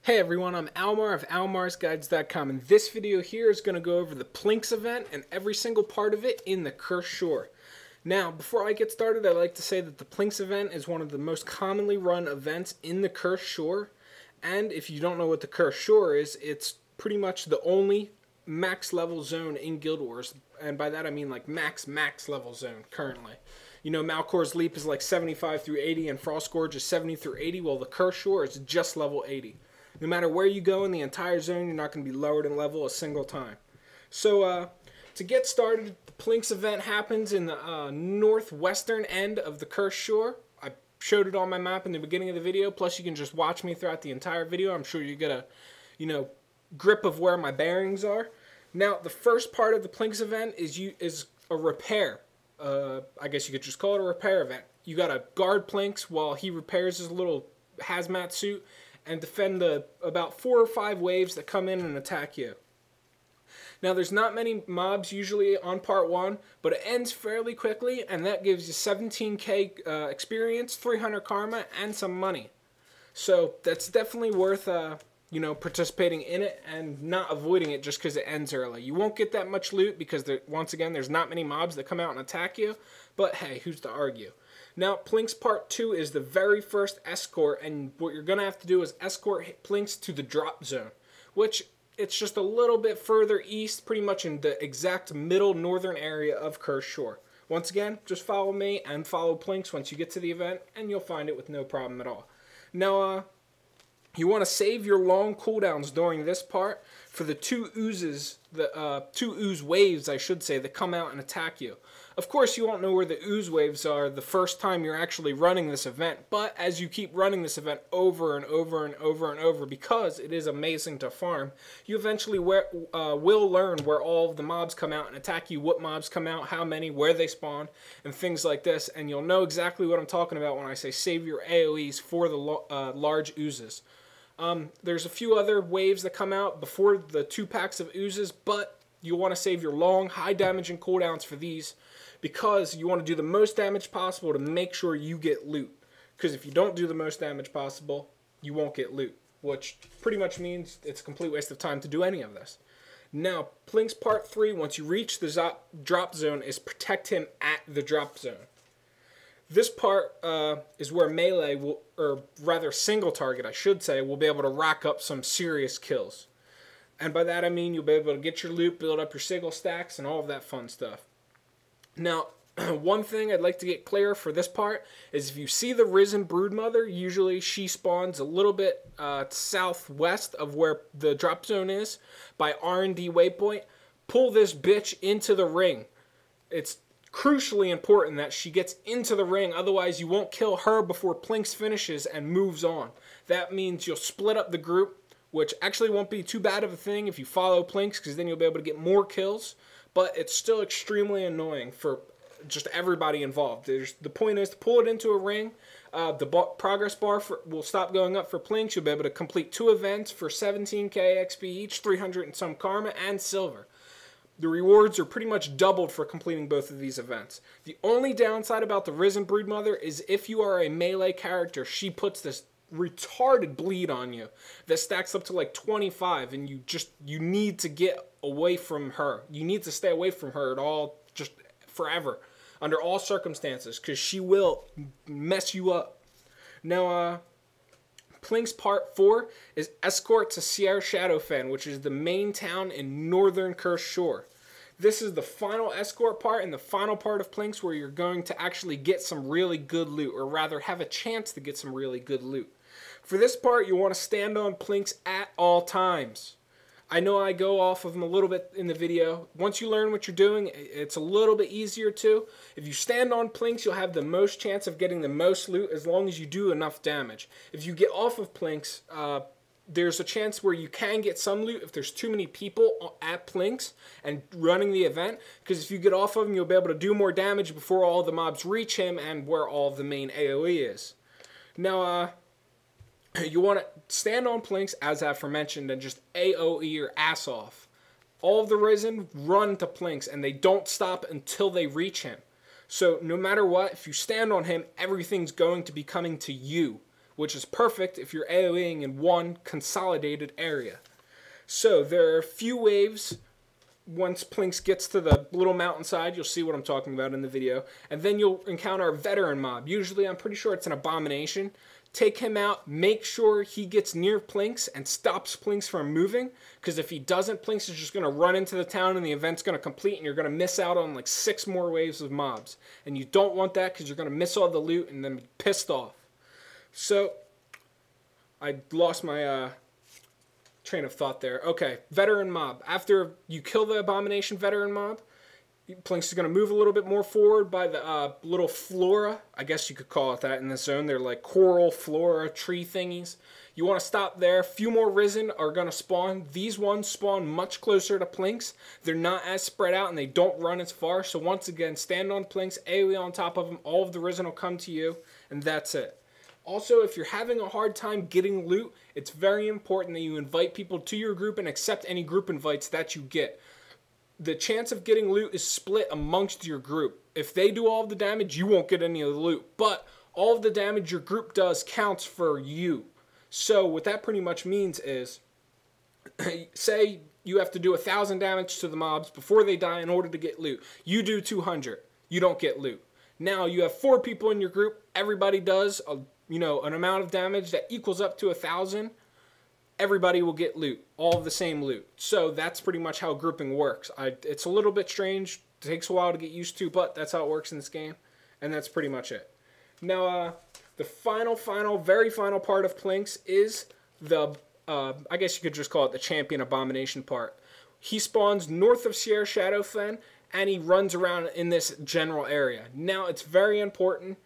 Hey everyone, I'm Almar of almarsguides.com, and this video here is going to go over the Plinx event and every single part of it in the Cursed Shore. Now, before I get started, I'd like to say that the Plinx event is one of the most commonly run events in the Cursed Shore, and if you don't know what the Cursed Shore is, it's pretty much the only max level zone in Guild Wars, and by that I mean like max level zone currently. You know, Malcor's Leap is like 75 through 80 and Frost Gorge is 70 through 80, while the Cursed Shore is just level 80. No matter where you go in the entire zone, you're not going to be lowered in level a single time. So, to get started, the Plinx event happens in the northwestern end of the Cursed Shore. I showed it on my map in the beginning of the video, plus you can just watch me throughout the entire video. I'm sure you get a, grip of where my bearings are. Now, the first part of the Plinx event is a repair. I guess you could just call it a repair event. You got to guard Plinx while he repairs his little hazmat suit and defend the about 4 or 5 waves that come in and attack you. Now, there's not many mobs usually on part 1, but it ends fairly quickly, and that gives you 17k experience, 300 karma, and some money. So that's definitely worth participating in it and not avoiding it just because it ends early. You won't get that much loot because, once again, there's not many mobs that come out and attack you, but hey, who's to argue? Now, Plinx Part 2 is the very first escort, and what you're going to have to do is escort Plinx to the drop zone, which it's just a little bit further east, pretty much in the exact middle northern area of Cursed Shore. Once again, just follow me and follow Plinx once you get to the event, and you'll find it with no problem at all. Now, you want to save your long cooldowns during this part for the 2 oozes, the 2 ooze waves, I should say, that come out and attack you. Of course, you won't know where the ooze waves are the first time you're actually running this event, but as you keep running this event over and over and over and over, because it is amazing to farm, you eventually will learn where all of the mobs come out and attack you, what mobs come out, how many, where they spawn, and things like this, and you'll know exactly what I'm talking about when I say save your AoEs for the large oozes. There's a few other waves that come out before the 2 packs of oozes, but you'll want to save your long, high damage and cooldowns for these because you want to do the most damage possible to make sure you get loot. Because if you don't do the most damage possible, you won't get loot, which pretty much means it's a complete waste of time to do any of this. Now, Plinx Part 3, once you reach the drop zone, is protect him at the drop zone. This part is where melee, will, or rather single target, I should say, will be able to rack up some serious kills. And by that I mean you'll be able to get your loot, build up your sigil stacks, and all of that fun stuff. Now, one thing I'd like to get clear for this part is if you see the Risen Broodmother, usually she spawns a little bit southwest of where the drop zone is by R&D waypoint. Pull this bitch into the ring. It's crucially important that she gets into the ring, otherwise you won't kill her before Plinx finishes and moves on. That means you'll split up the group, which actually won't be too bad of a thing if you follow Plinx, because then you'll be able to get more kills, but it's still extremely annoying for just everybody involved. The point is to pull it into a ring. The progress bar will stop going up for Plinx. You'll be able to complete 2 events for 17k XP each, 300 and some karma, and silver. The rewards are pretty much doubled for completing both of these events. The only downside about the Risen Broodmother is if you are a melee character, she puts this retarded bleed on you that stacks up to like 25, and you need to get away from her. You need to stay away from her at all, just forever, under all circumstances, because she will mess you up. Now, Plinx Part 4 is Escort to Sierra Shadowfen, which is the main town in northern Cursed Shore. This is the final escort part and the final part of Plinx where you're going to actually get some really good loot, or rather have a chance to get some really good loot. For this part, you want to stand on Plinx at all times. I know I go off of them a little bit in the video. Once you learn what you're doing, it's a little bit easier too. If you stand on Plinx, you'll have the most chance of getting the most loot as long as you do enough damage. If you get off of Plinx, there's a chance where you can get some loot if there's too many people at Plinx and running the event, because if you get off of him, you'll be able to do more damage before all the mobs reach him and where all of the main AoE is. Now, you want to stand on Plinx, as aforementioned, and just AoE your ass off. All of the Risen run to Plinx, and they don't stop until they reach him. So no matter what, if you stand on him, everything's going to be coming to you. which is perfect if you're AoEing in one consolidated area. So there are a few waves. Once Plinx gets to the little mountainside, you'll see what I'm talking about in the video. And then you'll encounter a veteran mob. Usually, I'm pretty sure it's an abomination. Take him out, make sure he gets near Plinx and stops Plinx from moving. Because if he doesn't, Plinx is just going to run into the town and the event's going to complete and you're going to miss out on like 6 more waves of mobs. And you don't want that because you're going to miss all the loot and then be pissed off. So, I lost my train of thought there. Okay, veteran mob. After you kill the abomination veteran mob, Plinx is going to move a little bit more forward by the little flora. I guess you could call it that in this zone. They're like coral, flora, tree thingies. You want to stop there. A few more risen are going to spawn. These ones spawn much closer to Plinx. They're not as spread out and they don't run as far. So once again, stand on Plinx, AoE on top of them. All of the risen will come to you, and that's it. Also, if you're having a hard time getting loot, it's very important that you invite people to your group and accept any group invites that you get. The chance of getting loot is split amongst your group. If they do all of the damage, you won't get any of the loot. But all of the damage your group does counts for you. So what that pretty much means is, say you have to do 1,000 damage to the mobs before they die in order to get loot. You do 200. You don't get loot. Now you have 4 people in your group. Everybody does an amount of damage that equals up to 1,000, everybody will get loot, all of the same loot. So that's pretty much how grouping works. It's a little bit strange, it takes a while to get used to, but that's how it works in this game, and that's pretty much it. Now, the very final part of Plinx is the, I guess you could just call it the champion abomination part. He spawns north of Sierra Shadow Fen, and he runs around in this general area. Now, it's very important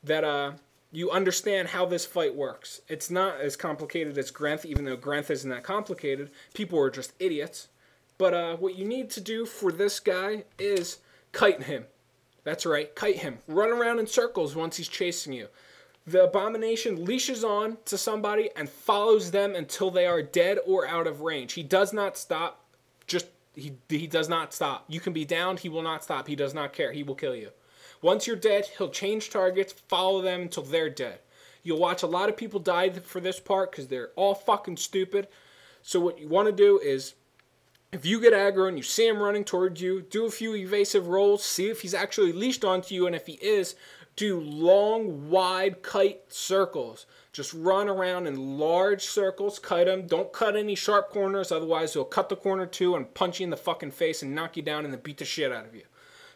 that, you understand how this fight works. It's not as complicated as Grenth, even though Grenth isn't that complicated. People are just idiots. But what you need to do for this guy is kite him. That's right, kite him. Run around in circles once he's chasing you. The abomination leashes on to somebody and follows them until they are dead or out of range. He does not stop. He does not stop. You can be downed, he will not stop. He does not care. He will kill you. Once you're dead, he'll change targets, follow them until they're dead. You'll watch a lot of people die for this part because they're all fucking stupid. So what you want to do is, if you get aggro and you see him running towards you, do a few evasive rolls, see if he's actually leashed onto you, and if he is, do long, wide kite circles. Just run around in large circles, kite him. Don't cut any sharp corners, otherwise he'll cut the corner too and punch you in the fucking face and knock you down and then beat the shit out of you.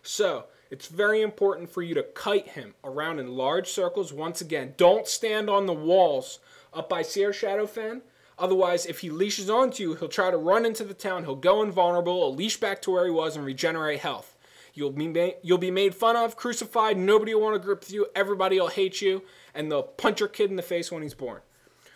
So, it's very important for you to kite him around in large circles. Once again, don't stand on the walls up by Sierra Shadow Fen. Otherwise, if he leashes onto you, he'll try to run into the town. He'll go invulnerable, he'll leash back to where he was and regenerate health. You'll be made fun of, crucified, nobody will want to grip with you, everybody will hate you, and they'll punch your kid in the face when he's born.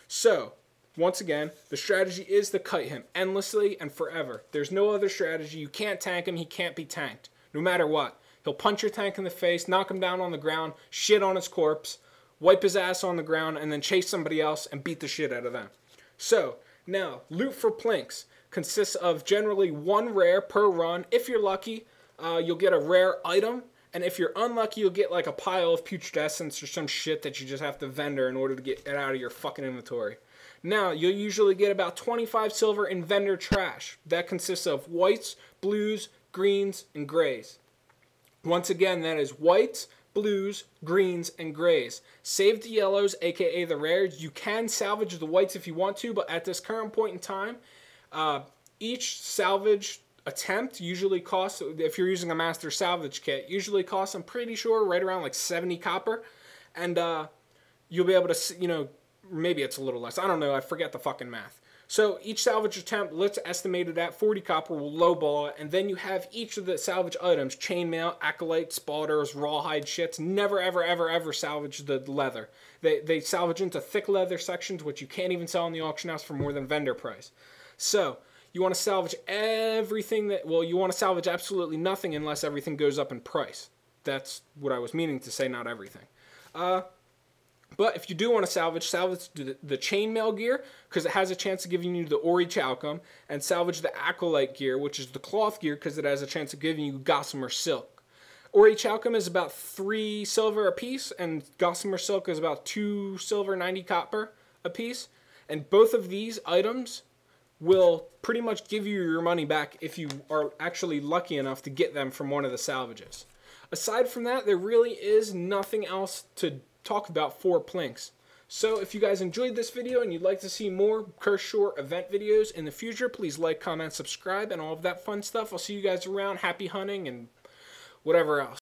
So, once again, the strategy is to kite him endlessly and forever. There's no other strategy. You can't tank him, he can't be tanked, no matter what. He'll punch your tank in the face, knock him down on the ground, shit on his corpse, wipe his ass on the ground, and then chase somebody else and beat the shit out of them. So, now, loot for Plinx consists of generally 1 rare per run. If you're lucky, you'll get a rare item, and if you're unlucky, you'll get like a pile of putrescence or some shit that you just have to vendor in order to get it out of your fucking inventory. Now, you'll usually get about 25 silver in vendor trash. That consists of whites, blues, greens, and grays. Once again, that is whites, blues, greens, and grays. Save the yellows, aka the rares. You can salvage the whites if you want to, but at this current point in time, each salvage attempt usually costs, if you're using a master salvage kit, usually costs, I'm pretty sure, right around like 70 copper. And you'll be able to, maybe it's a little less. I don't know. I forget the fucking math. So each salvage attempt, let's estimate it at 40 copper, will lowball it, and then you have each of the salvage items, chainmail, acolyte, spotters, rawhide shits, never ever ever ever salvage the leather. They salvage into thick leather sections, which you can't even sell in the auction house for more than vendor price. So, you want to salvage everything you want to salvage absolutely nothing unless everything goes up in price. That's what I was meaning to say, not everything. But if you do want to salvage the chainmail gear, because it has a chance of giving you the Ori Chalcum, and salvage the acolyte gear, which is the cloth gear, because it has a chance of giving you gossamer silk. Ori Chalcum is about 3 silver a piece, and Gossamer Silk is about 2 silver, 90 copper a piece. And both of these items will pretty much give you your money back if you are actually lucky enough to get them from one of the salvages. Aside from that, there really is nothing else to talk about for Plinx. So if you guys enjoyed this video and you'd like to see more Cursed Shore event videos in the future, please like, comment, subscribe, and all of that fun stuff. I'll see you guys around. Happy hunting and whatever else.